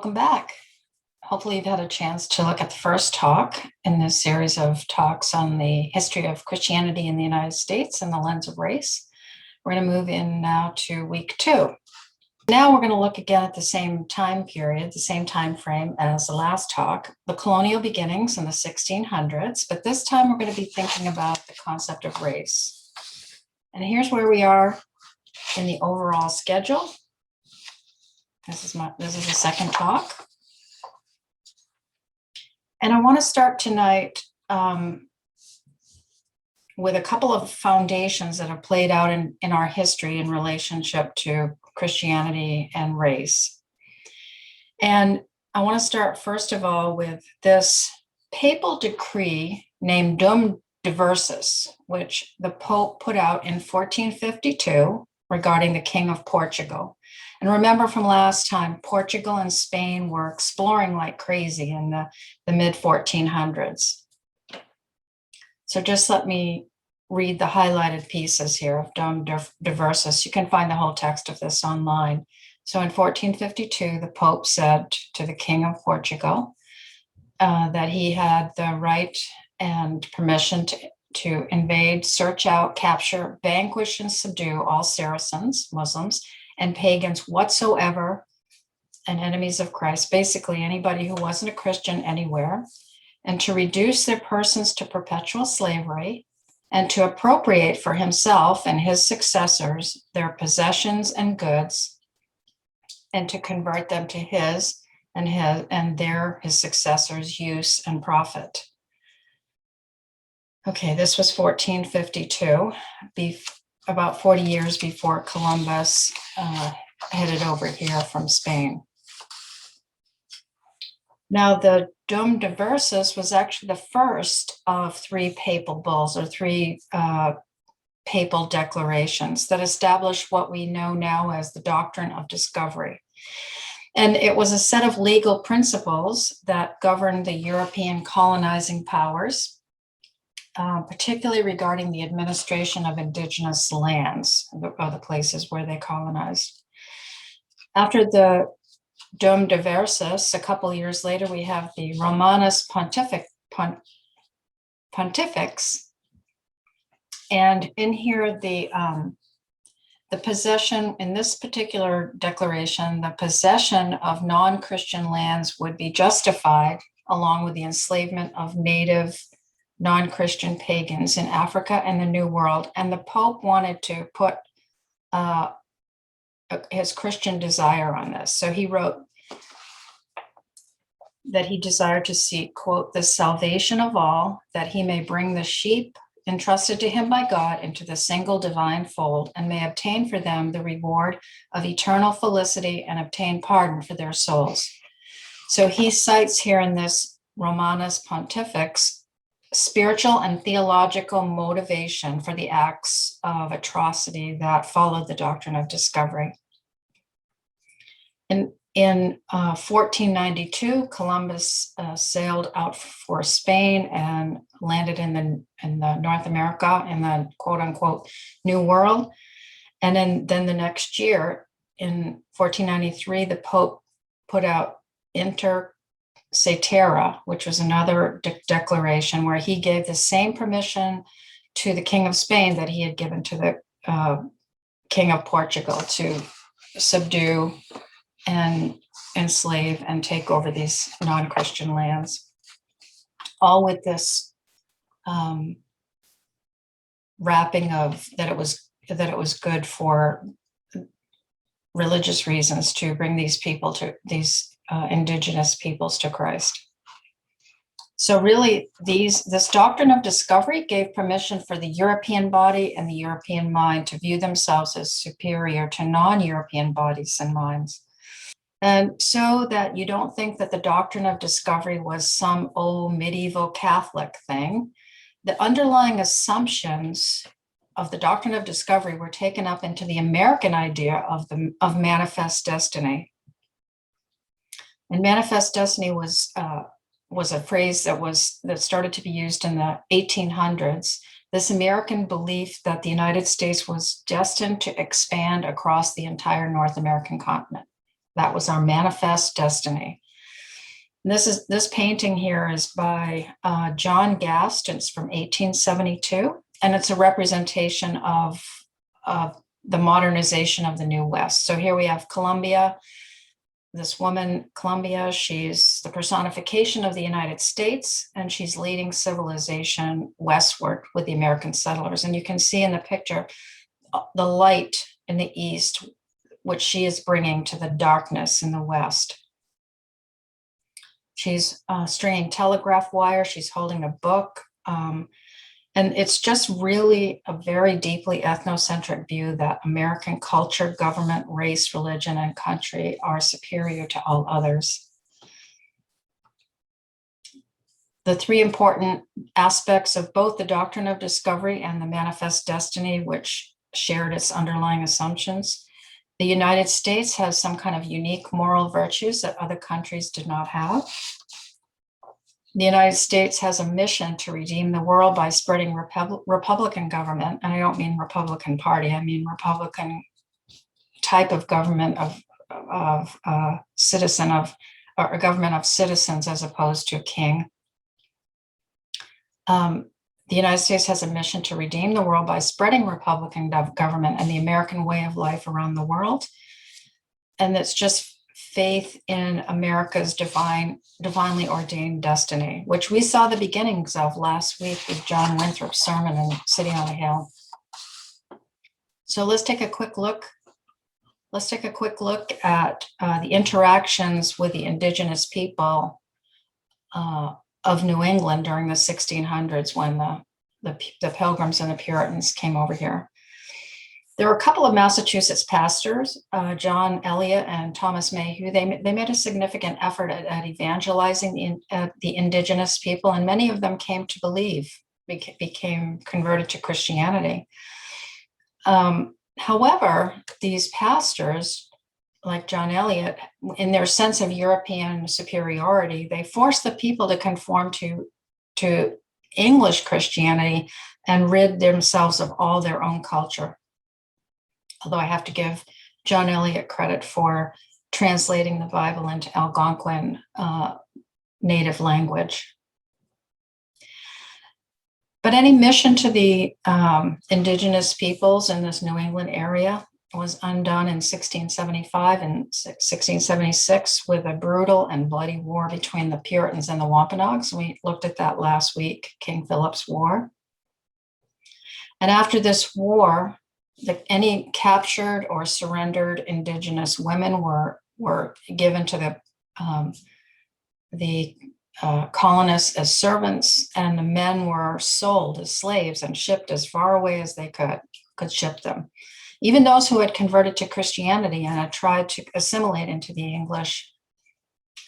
welcome back. Hopefully you've had a chance to look at the first talk in this series of talks on the history of Christianity in the United States and the lens of race. We're going to move in now to week 2. Now we're going to look again at the same time period, the same time frame as the last talk, the colonial beginnings in the 1600s, but this time we're going to be thinking about the concept of race. And here's where we are in the overall schedule. This is the second talk. And I want to start tonight with a couple of foundations that have played out in our history in relationship to Christianity and race. And I want to start first of all with this papal decree named Dum Diversas, which the Pope put out in 1452 regarding the King of Portugal. And remember from last time, Portugal and Spain were exploring like crazy in the mid-1400s. So just let me read the highlighted pieces here of Dum Diversas. You can find the whole text of this online. So in 1452, the Pope said to the King of Portugal that he had the right and permission to invade, search out, capture, vanquish, and subdue all Saracens, Muslims, and pagans whatsoever, and enemies of Christ, basically anybody who wasn't a Christian anywhere, and to reduce their persons to perpetual slavery, and to appropriate for himself and his successors their possessions and goods, and to convert them to his successors' use and profit. Okay, this was 1452, about 40 years before Columbus headed over here from Spain. Now, the Dum Diversas was actually the first of 3 papal bulls, or 3 papal declarations that established what we know now as the Doctrine of Discovery. And it was a set of legal principles that governed the European colonizing powers, particularly regarding the administration of indigenous lands, or the places where they colonized. After the Dum Diversas, a couple of years later, we have the Romanus Pontifex, and in here the possession, in this particular declaration, the possession of non-Christian lands would be justified along with the enslavement of native non-Christian pagans in Africa and the New World. And the Pope wanted to put his Christian desire on this. So he wrote that he desired to seek, quote, the salvation of all, that he may bring the sheep entrusted to him by God into the single divine fold, and may obtain for them the reward of eternal felicity and obtain pardon for their souls. So he cites here in this Romanus Pontifex spiritual and theological motivation for the acts of atrocity that followed the Doctrine of Discovery. In 1492, Columbus sailed out for Spain and landed in the North America in the quote unquote New World. And then the next year, in 1493, the Pope put out Inter Cetera, which was another declaration where he gave the same permission to the King of Spain that he had given to the King of Portugal to subdue and enslave and take over these non-Christian lands, all with this wrapping of that it was good for religious reasons to bring these people to these indigenous peoples to Christ. So really, this Doctrine of Discovery gave permission for the European body and the European mind to view themselves as superior to non-European bodies and minds. And so that you don't think that the Doctrine of Discovery was some old medieval Catholic thing, the underlying assumptions of the Doctrine of Discovery were taken up into the American idea of manifest destiny. And manifest destiny was a phrase that started to be used in the 1800s. This American belief that the United States was destined to expand across the entire North American continent. That was our manifest destiny. And this painting here is by John Gast. It's from 1872, and it's a representation of the modernization of the New West. So here we have Columbia. This woman, Columbia, she's the personification of the United States, and she's leading civilization westward with the American settlers. And you can see in the picture the light in the east, which she is bringing to the darkness in the west. She's stringing telegraph wire. She's holding a book. And it's just really a very deeply ethnocentric view that American culture, government, race, religion, and country are superior to all others. The three important aspects of both the Doctrine of Discovery and the Manifest Destiny, which shared its underlying assumptions. The United States has some kind of unique moral virtues that other countries did not have. The United States has a mission to redeem the world by spreading Republican government. And I don't mean Republican Party, I mean Republican type of government of citizen of, or a government of citizens as opposed to a king. The United States has a mission to redeem the world by spreading Republican government and the American way of life around the world. And it's just faith in America's divinely ordained destiny, which we saw the beginnings of last week with John Winthrop's sermon in City on a Hill. So let's take a quick look. Let's take a quick look at the interactions with the indigenous people of New England during the 1600s when the Pilgrims and the Puritans came over here. There were a couple of Massachusetts pastors, John Eliot and Thomas Mayhew. They made a significant effort at evangelizing the indigenous people, and many of them came to believe, became converted to Christianity. However, these pastors, like John Eliot, in their sense of European superiority, they forced the people to conform to English Christianity and rid themselves of all their own culture. Although I have to give John Eliot credit for translating the Bible into Algonquin native language. But any mission to the indigenous peoples in this New England area was undone in 1675 and 1676 with a brutal and bloody war between the Puritans and the Wampanoags. We looked at that last week, King Philip's War. And after this war, any captured or surrendered indigenous women were given to the colonists as servants, and the men were sold as slaves and shipped as far away as they could ship them. Even those who had converted to Christianity and had tried to assimilate into the English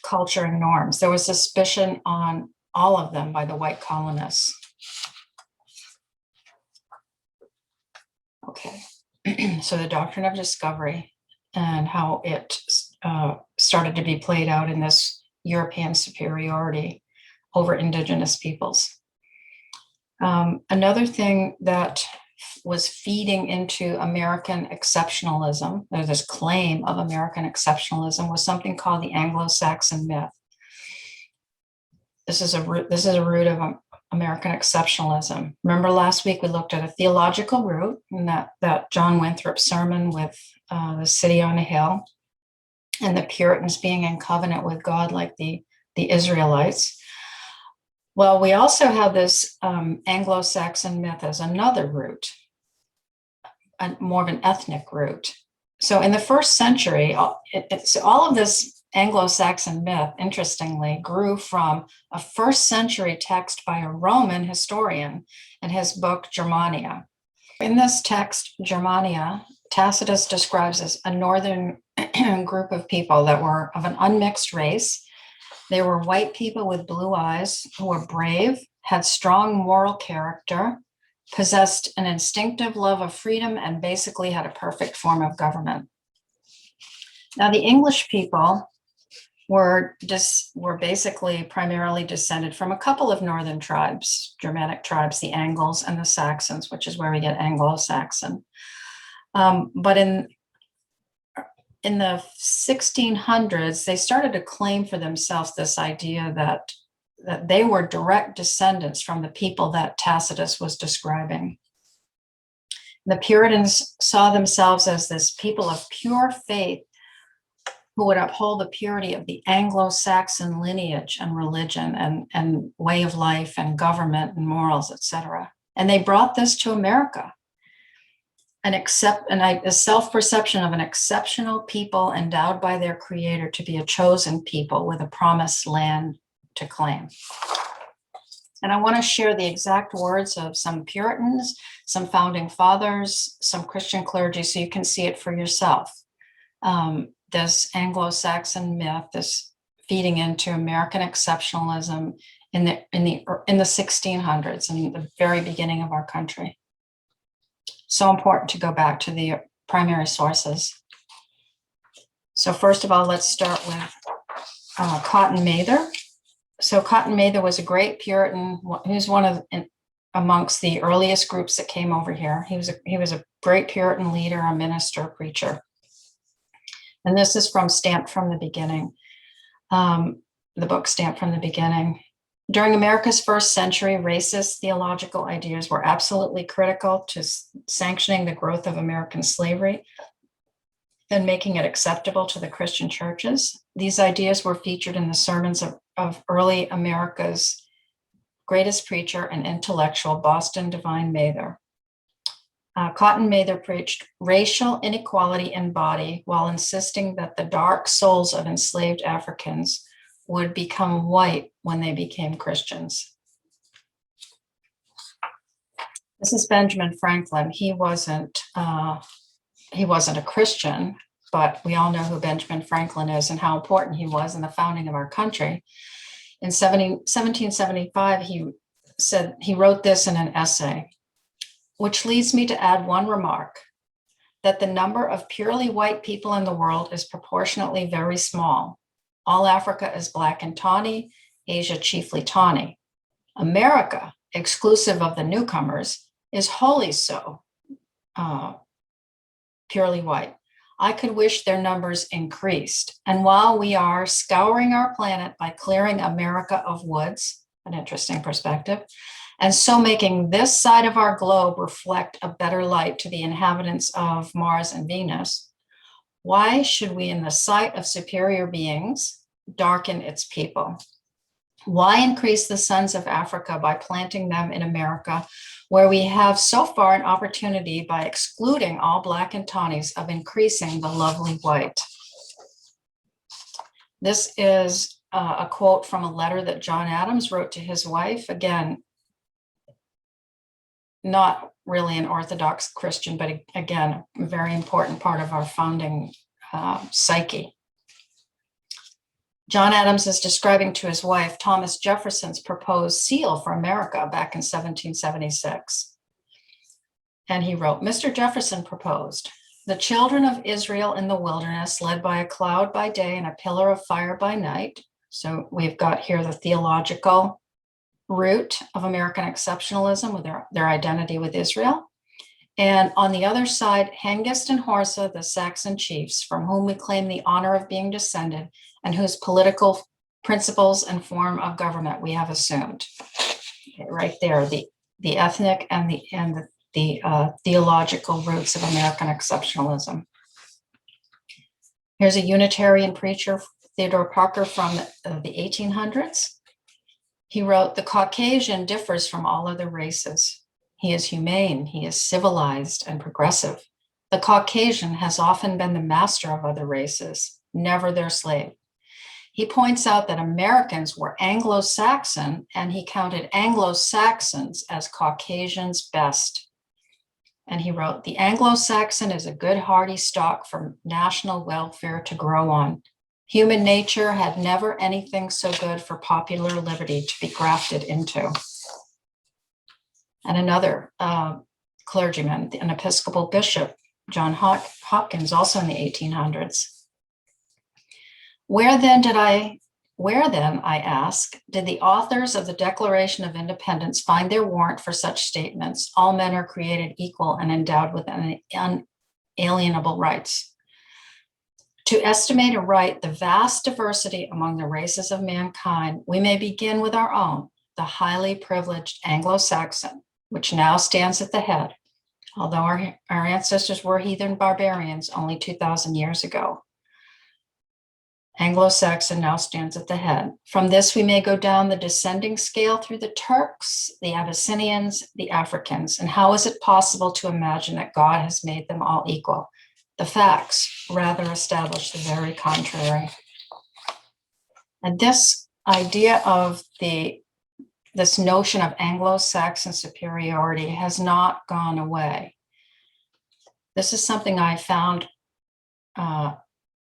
culture and norms, there was suspicion on all of them by the white colonists. Okay, so the Doctrine of Discovery and how it started to be played out in this European superiority over indigenous peoples. Another thing that was feeding into American exceptionalism, or this claim of American exceptionalism, was something called the Anglo-Saxon myth. This is a root of American exceptionalism. Remember last week we looked at a theological root in that John Winthrop sermon with the City on a Hill and the Puritans being in covenant with God like the Israelites. Well, we also have this Anglo-Saxon myth as another root, more of an ethnic root. So in the first century, all of this Anglo-Saxon myth, interestingly, grew from a first century text by a Roman historian in his book Germania. In this text, Germania, Tacitus describes as a northern group of people that were of an unmixed race. They were white people with blue eyes who were brave, had strong moral character, possessed an instinctive love of freedom, and basically had a perfect form of government. Now, the English people were basically primarily descended from a couple of northern tribes, Germanic tribes, the Angles and the Saxons, which is where we get Anglo-Saxon. But in the 1600s, they started to claim for themselves this idea that they were direct descendants from the people that Tacitus was describing. The Puritans saw themselves as this people of pure faith who would uphold the purity of the Anglo-Saxon lineage and religion and way of life and government and morals, etc. And they brought this to America. A self-perception of an exceptional people endowed by their creator to be a chosen people with a promised land to claim. And I want to share the exact words of some Puritans, some founding fathers, some Christian clergy, so you can see it for yourself. This Anglo-Saxon myth, this feeding into American exceptionalism in the 1600s, in the very beginning of our country. So important to go back to the primary sources. So first of all, let's start with Cotton Mather. So Cotton Mather was a great Puritan. He was one of amongst the earliest groups that came over here. He was a great Puritan leader, a minister, preacher. And this is from Stamped from the Beginning, the book Stamped from the Beginning. During America's first century, racist theological ideas were absolutely critical to sanctioning the growth of American slavery and making it acceptable to the Christian churches. These ideas were featured in the sermons of early America's greatest preacher and intellectual, Boston Divine Mather. Cotton Mather preached racial inequality in body while insisting that the dark souls of enslaved Africans would become white when they became Christians. This is Benjamin Franklin. He wasn't a Christian, but we all know who Benjamin Franklin is and how important he was in the founding of our country. In 1775, he wrote this in an essay, which leads me to add one remark, that the number of purely white people in the world is proportionately very small. All Africa is black and tawny, Asia chiefly tawny. America, exclusive of the newcomers, is wholly so purely white. I could wish their numbers increased. And while we are scouring our planet by clearing America of woods, an interesting perspective, and so making this side of our globe reflect a better light to the inhabitants of Mars and Venus, why should we, in the sight of superior beings, darken its people? Why increase the sons of Africa by planting them in America, where we have so far an opportunity by excluding all black and tawnies of increasing the lovely white? This is a quote from a letter that John Adams wrote to his wife. Again, not really an Orthodox Christian, but again, a very important part of our founding psyche. John Adams is describing to his wife Thomas Jefferson's proposed seal for America back in 1776. And he wrote, Mr. Jefferson proposed, the children of Israel in the wilderness, led by a cloud by day and a pillar of fire by night. So we've got here the theological root of American exceptionalism with their identity with Israel. And on the other side, Hengist and Horsa, the Saxon chiefs, from whom we claim the honor of being descended, and whose political principles and form of government we have assumed. Okay, right there, the ethnic and the theological roots of American exceptionalism. Here's a Unitarian preacher, Theodore Parker, from the 1800s. He wrote, the Caucasian differs from all other races. He is humane, he is civilized and progressive. The Caucasian has often been the master of other races, never their slave. He points out that Americans were Anglo-Saxon, and he counted Anglo-Saxons as Caucasians best. And he wrote, the Anglo-Saxon is a good hardy stock for national welfare to grow on. Human nature had never anything so good for popular liberty to be grafted into. And another clergyman, an Episcopal bishop, John Hopkins, also in the 1800s. Where then, I ask, did the authors of the Declaration of Independence find their warrant for such statements? All men are created equal and endowed with unalienable rights. To estimate and write the vast diversity among the races of mankind, we may begin with our own, the highly privileged Anglo-Saxon, which now stands at the head, although our ancestors were heathen barbarians only 2,000 years ago. Anglo-Saxon now stands at the head. From this, we may go down the descending scale through the Turks, the Abyssinians, the Africans. And how is it possible to imagine that God has made them all equal? The facts rather establish the very contrary. And this idea of this notion of Anglo-Saxon superiority has not gone away. This is something I found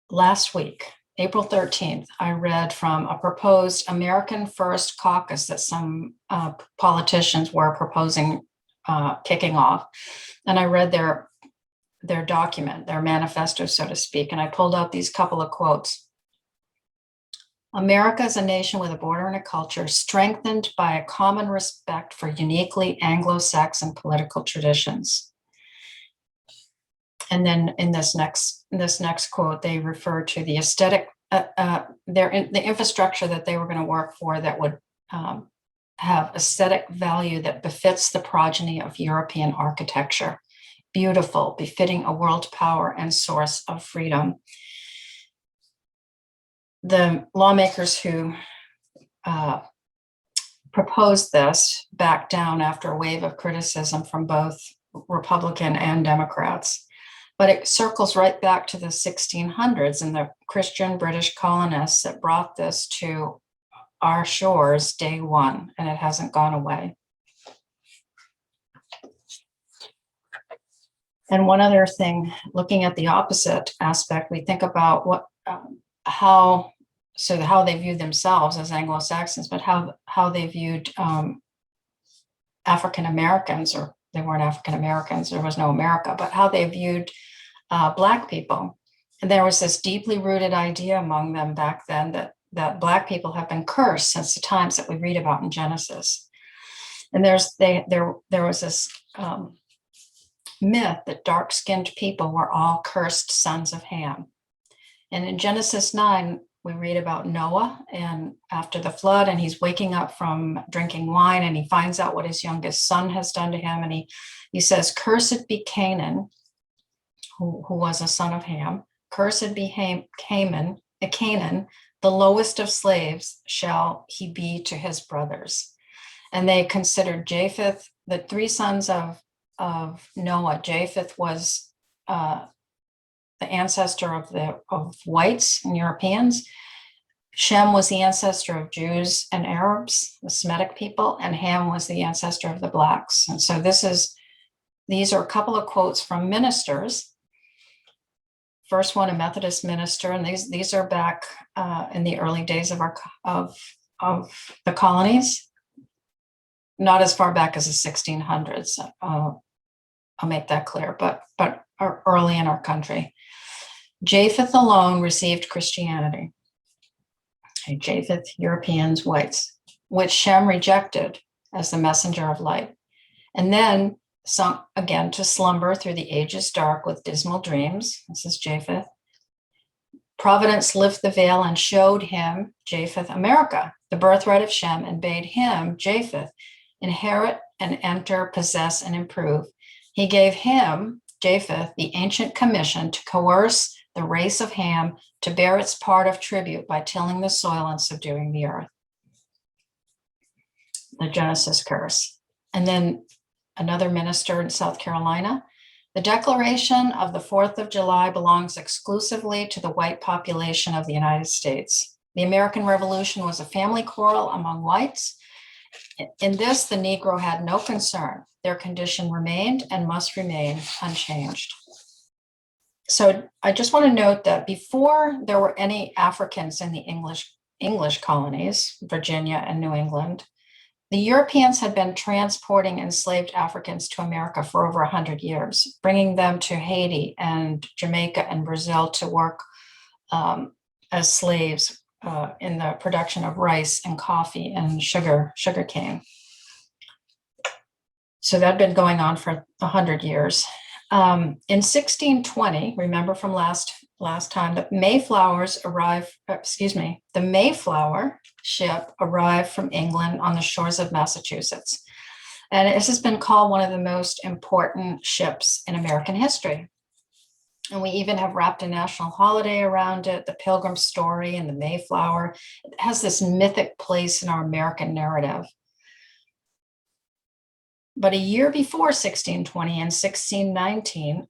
last week. April 13th, I read from a proposed American First Caucus that some politicians were proposing kicking off. And I read their document, their manifesto, so to speak, and I pulled out these couple of quotes. America is a nation with a border and a culture strengthened by a common respect for uniquely Anglo-Saxon political traditions. And then in this next quote, they refer to the aesthetic, the infrastructure that they were going to work for that would have aesthetic value that befits the progeny of European architecture. Beautiful, befitting a world power and source of freedom. The lawmakers who proposed this backed down after a wave of criticism from both Republican and Democrats. But it circles right back to the 1600s and the Christian British colonists that brought this to our shores day one, and it hasn't gone away. And one other thing, looking at the opposite aspect, we think about how they viewed themselves as Anglo-Saxons, but how they viewed African Americans, or they weren't African Americans, there was no America, but how they viewed Black people. And there was this deeply rooted idea among them back then that Black people have been cursed since the times that we read about in Genesis. And there was this myth that dark-skinned people were all cursed sons of Ham. And in Genesis 9, we read about Noah and after the flood, and he's waking up from drinking wine, and he finds out what his youngest son has done to him. And he says, "Cursed be Canaan," who was a son of Ham. "Cursed be Canaan, the lowest of slaves shall he be to his brothers." And they considered Japheth, the three sons of Noah. Japheth was the ancestor of whites and Europeans. Shem was the ancestor of Jews and Arabs, the Semitic people, and Ham was the ancestor of the Blacks. And so these are a couple of quotes from ministers. First one, a Methodist minister, and these are back in the early days of the colonies, not as far back as the 1600s. I'll make that clear, but early in our country. Japheth alone received Christianity. Okay, Japheth, Europeans, whites, which Shem rejected as the messenger of light, and then sunk again to slumber through the ages dark with dismal dreams. This is Japheth. Providence lift the veil and showed him, Japheth, America, the birthright of Shem, and bade him, Japheth, inherit and enter, possess and improve. He gave him, Japheth, the ancient commission to coerce the race of Ham to bear its part of tribute by tilling the soil and subduing the earth. The Genesis curse. And then another minister in South Carolina. The Declaration of the 4th of July belongs exclusively to the white population of the United States. The American Revolution was a family quarrel among whites. In this, the Negro had no concern. Their condition remained and must remain unchanged. So I just want to note that before there were any Africans in the English colonies, Virginia and New England, the Europeans had been transporting enslaved Africans to America for over 100 years, bringing them to Haiti and Jamaica and Brazil to work as slaves in the production of rice and coffee and sugarcane. So that had been going on for 100 years. In 1620, remember from last last time, the Mayflower ship arrived from England on the shores of Massachusetts. And it has been called one of the most important ships in American history. And we even have wrapped a national holiday around it, the Pilgrim story and the Mayflower. It has this mythic place in our American narrative. But a year before 1620 and 1619,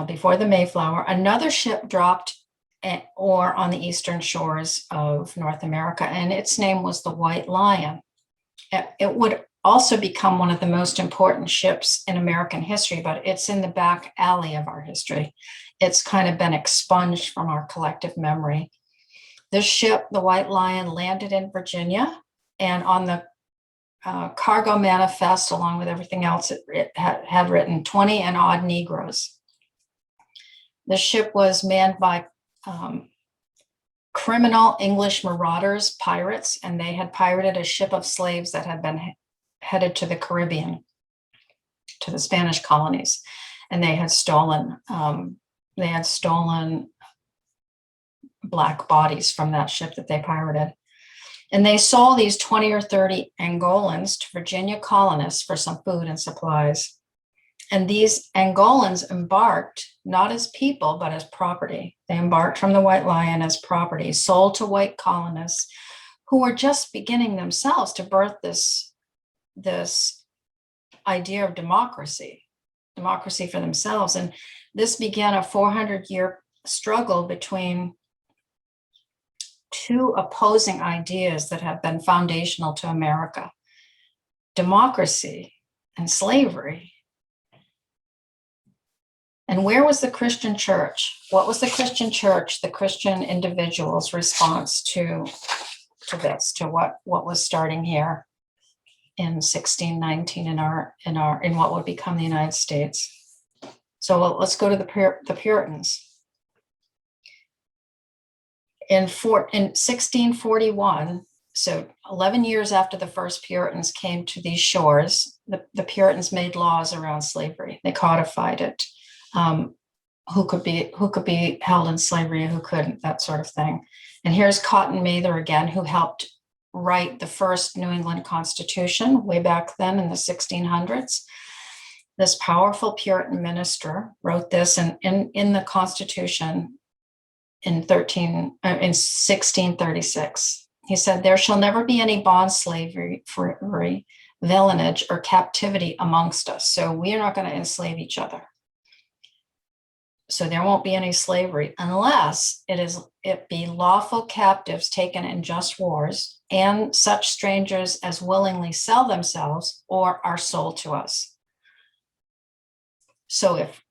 before the Mayflower, another ship dropped ore on the eastern shores of North America, and its name was the White Lion. It would also become one of the most important ships in American history, but it's in the back alley of our history. It's kind of been expunged from our collective memory. This ship, the White Lion, landed in Virginia, and on the cargo manifest, along with everything else, it had written 20 and odd Negroes. The ship was manned by criminal English marauders, pirates, and they had pirated a ship of slaves that had been headed to the Caribbean, to the Spanish colonies, and they had stolen black bodies from that ship that they pirated. And they sold these 20 or 30 Angolans to Virginia colonists for some food and supplies. And these Angolans embarked not as people, but as property. They embarked from the White Lion as property, sold to white colonists who were just beginning themselves to birth this idea of democracy for themselves. And this began a 400-year struggle between two opposing ideas that have been foundational to America: democracy and slavery. And where was the Christian church? What was the Christian church, the Christian individuals' response to this, to what was starting here in 1619 in what would become the United States? So let's go to the Puritans. In 1641, so 11 years after the first Puritans came to these shores, the Puritans made laws around slavery. They codified it. Who could be held in slavery and who couldn't, that sort of thing. And here's Cotton Mather again, who helped write the first New England Constitution way back then in the 1600s. This powerful Puritan minister wrote this in the Constitution in 1636. He said, "There shall never be any bond slavery, villanage, or captivity amongst us." So we are not going to enslave each other. So there won't be any slavery unless it be lawful captives taken in just wars, and such strangers as willingly sell themselves or are sold to us. So if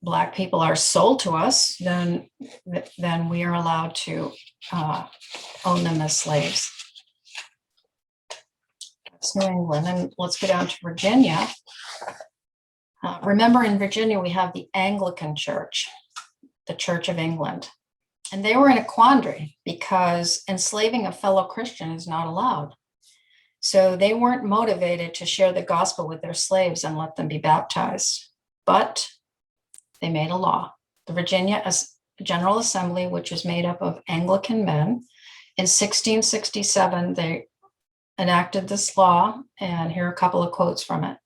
Black people are sold to us, then we are allowed to own them as slaves. That's New England. And let's go down to Virginia. Remember, in Virginia, we have the Anglican Church, the Church of England. And they were in a quandary because enslaving a fellow Christian is not allowed. So they weren't motivated to share the gospel with their slaves and let them be baptized. But they made a law. The Virginia General Assembly, which was made up of Anglican men, in 1667, they enacted this law, and here are a couple of quotes from it.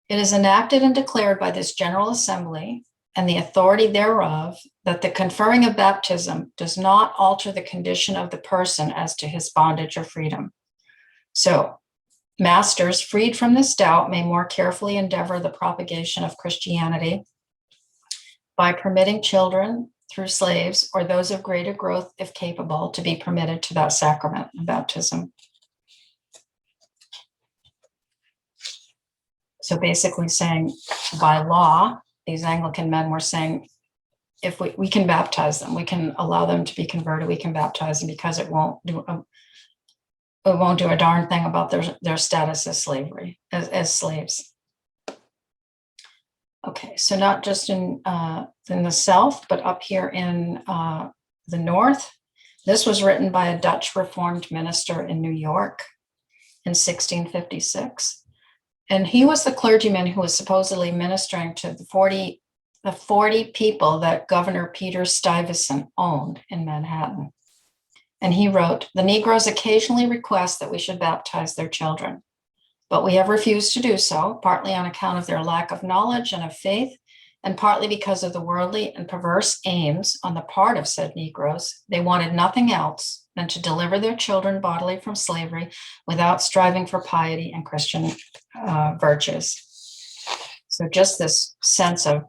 "It is enacted and declared by this General Assembly and the authority thereof that the conferring of baptism does not alter the condition of the person as to his bondage or freedom. So, masters freed from this doubt may more carefully endeavor the propagation of Christianity by permitting children through slaves or those of greater growth, if capable, to be permitted to that sacrament of baptism." So basically saying, by law, these Anglican men were saying, if we can baptize them, we can allow them to be converted, we can baptize them, because it won't do a darn thing about their status as as slaves. Okay, so not just in the South, but up here in the North. This was written by a Dutch Reformed minister in New York in 1656. And he was the clergyman who was supposedly ministering to the the 40 people that Governor Peter Stuyvesant owned in Manhattan. And he wrote, "The Negroes occasionally request that we should baptize their children, but we have refused to do so, partly on account of their lack of knowledge and of faith, and partly because of the worldly and perverse aims on the part of said Negroes. They wanted nothing else than to deliver their children bodily from slavery without striving for piety and Christian virtues." So just this sense of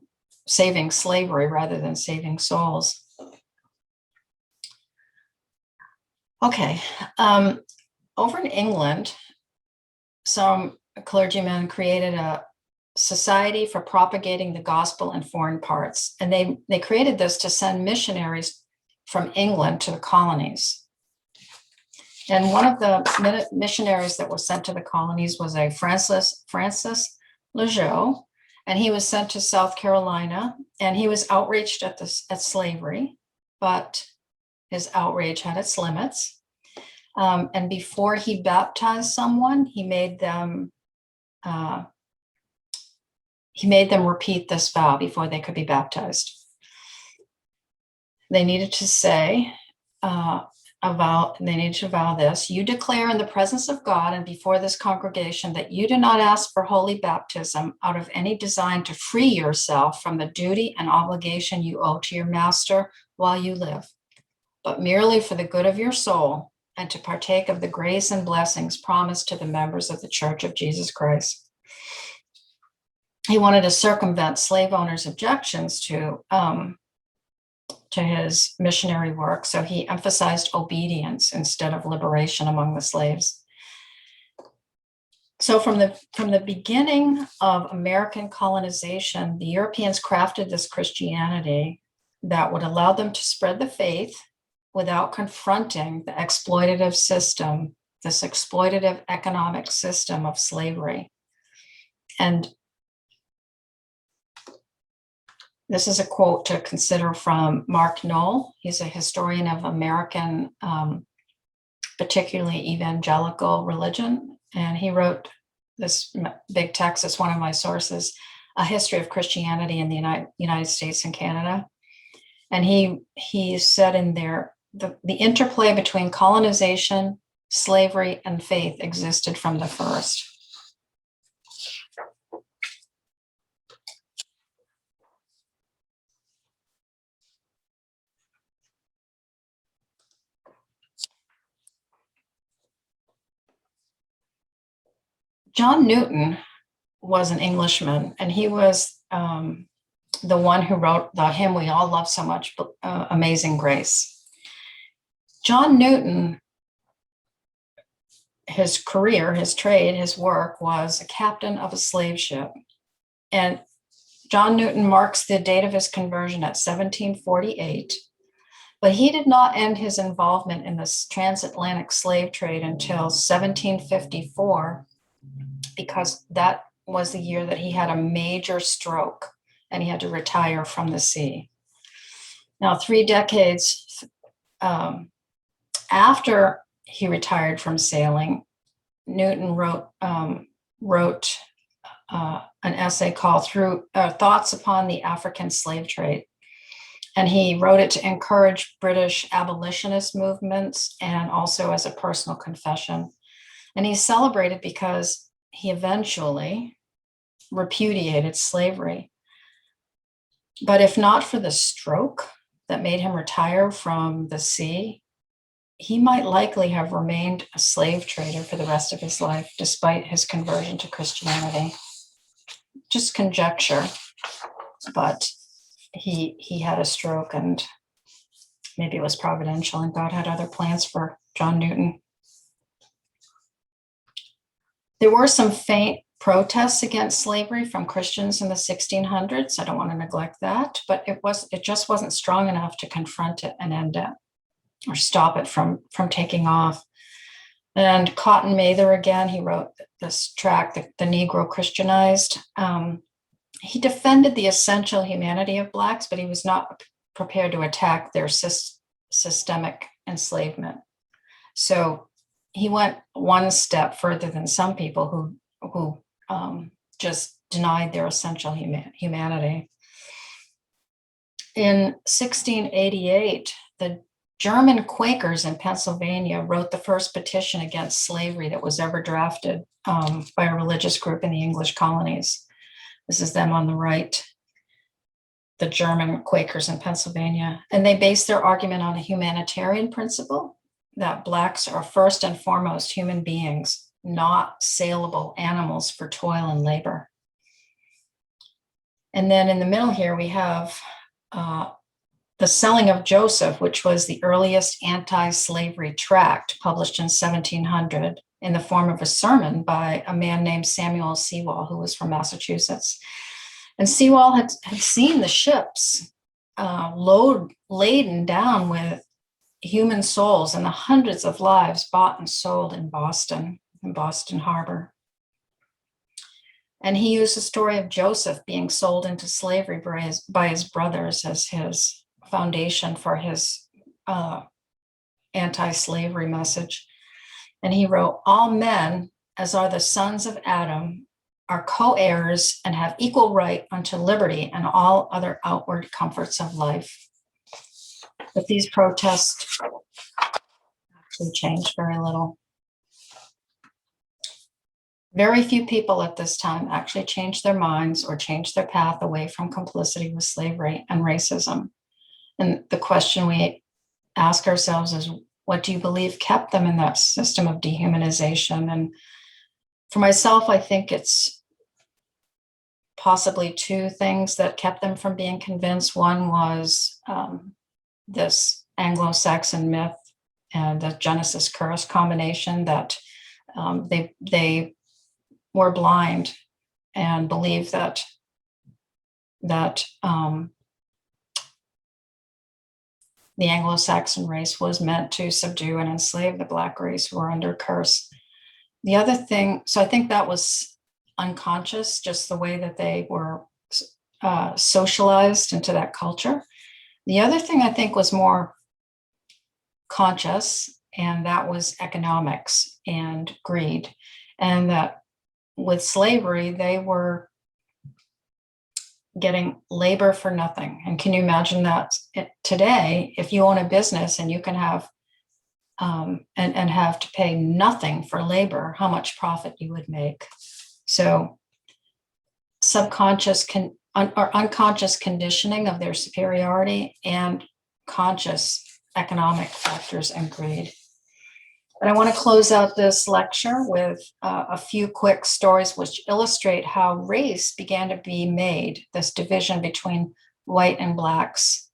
saving slavery rather than saving souls. Okay, over in England, some clergymen created a society for propagating the gospel in foreign parts. And they created this to send missionaries from England to the colonies. And one of the missionaries that was sent to the colonies was a Francis Lejeune, and he was sent to South Carolina, and he was outraged at slavery, but his outrage had its limits. And before he baptized someone, he made them repeat this vow before they could be baptized. They needed to say, they needed to vow this: "You declare in the presence of God and before this congregation that you do not ask for holy baptism out of any design to free yourself from the duty and obligation you owe to your master while you live, but merely for the good of your soul and to partake of the grace and blessings promised to the members of the Church of Jesus Christ." He wanted to circumvent slave owners' objections to his missionary work, so he emphasized obedience instead of liberation among the slaves. So from the beginning of American colonization, the Europeans crafted this Christianity that would allow them to spread the faith without confronting the exploitative system, this exploitative economic system of slavery. And this is a quote to consider from Mark Noll. He's a historian of American, particularly evangelical religion. And he wrote this big text, it's one of my sources, A History of Christianity in the United States and Canada. And he said in there, the interplay between colonization, slavery, and faith existed from the first. John Newton was an Englishman, and he was the one who wrote the hymn we all love so much, Amazing Grace. John Newton, his career, his trade, his work was a captain of a slave ship. And John Newton marks the date of his conversion at 1748, but he did not end his involvement in this transatlantic slave trade until 1754, because that was the year that he had a major stroke and he had to retire from the sea. Now, 3 decades after he retired from sailing, Newton wrote an essay called Thoughts Upon the African Slave Trade. And he wrote it to encourage British abolitionist movements and also as a personal confession. And he's celebrated because he eventually repudiated slavery. But if not for the stroke that made him retire from the sea, he might likely have remained a slave trader for the rest of his life, despite his conversion to Christianity. Just conjecture, but he had a stroke, and maybe it was providential, and God had other plans for John Newton. There were some faint protests against slavery from Christians in the 1600s. I don't want to neglect that, but it just wasn't strong enough to confront it and end it or stop it from taking off. And Cotton Mather, again, he wrote this tract, The Negro Christianized. He defended the essential humanity of Blacks, but he was not prepared to attack their systemic enslavement. So he went one step further than some people who just denied their essential humanity. In 1688, the German Quakers in Pennsylvania wrote the first petition against slavery that was ever drafted by a religious group in the English colonies. This is them on the right, the German Quakers in Pennsylvania. And they based their argument on a humanitarian principle that Blacks are first and foremost human beings, not saleable animals for toil and labor. And then in the middle here, we have the Selling of Joseph, which was the earliest anti-slavery tract published in 1700 in the form of a sermon by a man named Samuel Sewall, who was from Massachusetts. And Sewall had seen the ships laden down with human souls and the hundreds of lives bought and sold in Boston Harbor. And he used the story of Joseph being sold into slavery by his brothers as his foundation for his anti-slavery message. And he wrote, "All men, as are the sons of Adam, are co-heirs and have equal right unto liberty and all other outward comforts of life." But these protests actually changed very little. Very few people at this time actually changed their minds or changed their path away from complicity with slavery and racism. And the question we ask ourselves is, what do you believe kept them in that system of dehumanization? And for myself, I think it's possibly two things that kept them from being convinced. One was this Anglo-Saxon myth and the Genesis curse combination, that they were blind and believed that the Anglo-Saxon race was meant to subdue and enslave the Black race, who were under curse. The other thing, so I think that was unconscious, just the way that they were socialized into that culture. The other thing I think was more conscious, and that was economics and greed. And that with slavery, they were getting labor for nothing. And can you imagine that today, if you own a business and you can have and have to pay nothing for labor, how much profit you would make? So subconscious or unconscious conditioning of their superiority and conscious economic factors and greed. And I want to close out this lecture with a few quick stories which illustrate how race began to be made, this division between white and Blacks,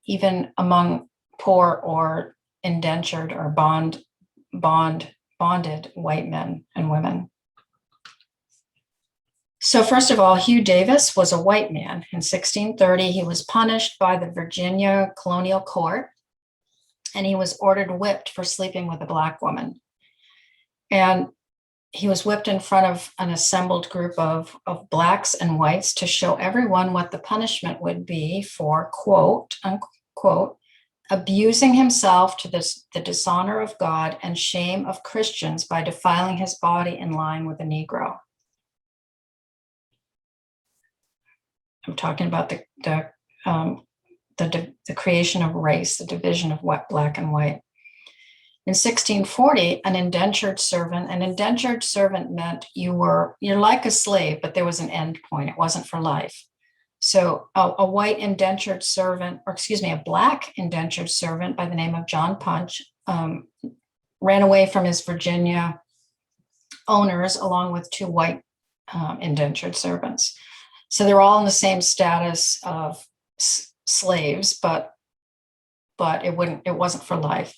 even among poor or indentured or bonded white men and women. So first of all, Hugh Davis was a white man. In 1630, he was punished by the Virginia Colonial Court, and he was ordered whipped for sleeping with a Black woman. And he was whipped in front of an assembled group of Blacks and whites to show everyone what the punishment would be for, quote, unquote, abusing himself to the dishonor of God and shame of Christians by defiling his body in line with a Negro. I'm talking about the creation of race, the division of Black and white. In 1640, an indentured servant meant you're like a slave, but there was an end point. It wasn't for life. So a white indentured servant, a Black indentured servant by the name of John Punch ran away from his Virginia owners along with two white indentured servants. So they're all in the same status of slaves, but it wasn't for life.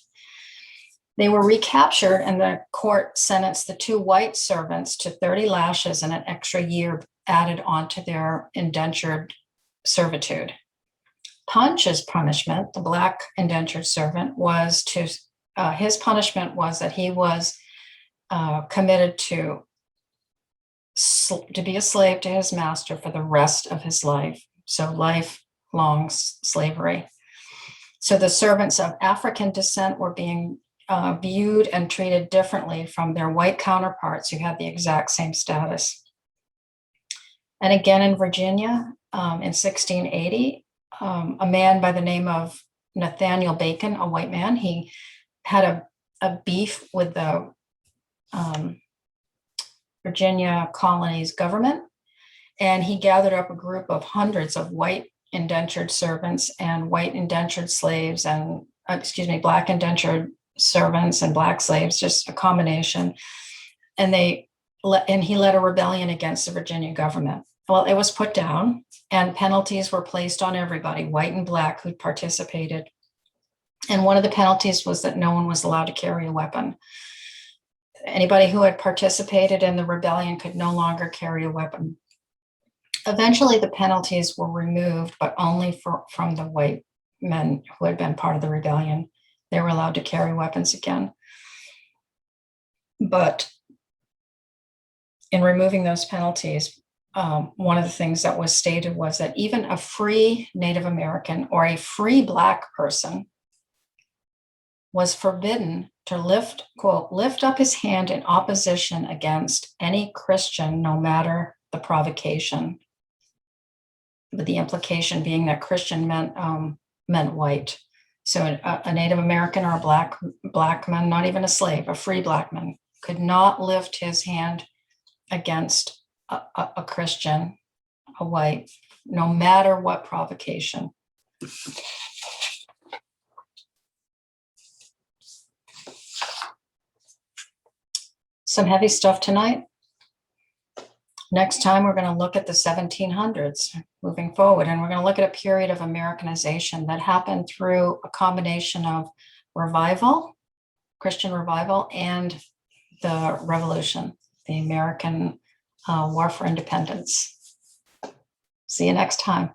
They were recaptured, and the court sentenced the two white servants to 30 lashes and an extra year added onto their indentured servitude. Punch's punishment, the Black indentured servant, was his punishment was that he was committed to be a slave to his master for the rest of his life. So lifelong slavery. So the servants of African descent were being viewed and treated differently from their white counterparts who had the exact same status. And again in Virginia in 1680, a man by the name of Nathaniel Bacon, a white man, he had a beef with the Virginia colonies government, and he gathered up a group of hundreds of white indentured servants and white indentured slaves and, black indentured servants and black slaves, just a combination. And he led a rebellion against the Virginia government. Well, it was put down, and penalties were placed on everybody, white and black, who participated. And one of the penalties was that no one was allowed to carry a weapon. Anybody who had participated in the rebellion could no longer carry a weapon. Eventually, the penalties were removed, but only from the white men who had been part of the rebellion. They were allowed to carry weapons again. But in removing those penalties, one of the things that was stated was that even a free Native American or a free Black person was forbidden to lift up his hand in opposition against any Christian, no matter the provocation. But the implication being that Christian meant white. So a Native American or a black man, not even a slave, a free Black man, could not lift his hand against a Christian, a white, no matter what provocation. Some heavy stuff tonight. Next time, we're going to look at the 1700s moving forward, and we're going to look at a period of Americanization that happened through a combination of revival, Christian revival, and the revolution, the American War for Independence. See you next time.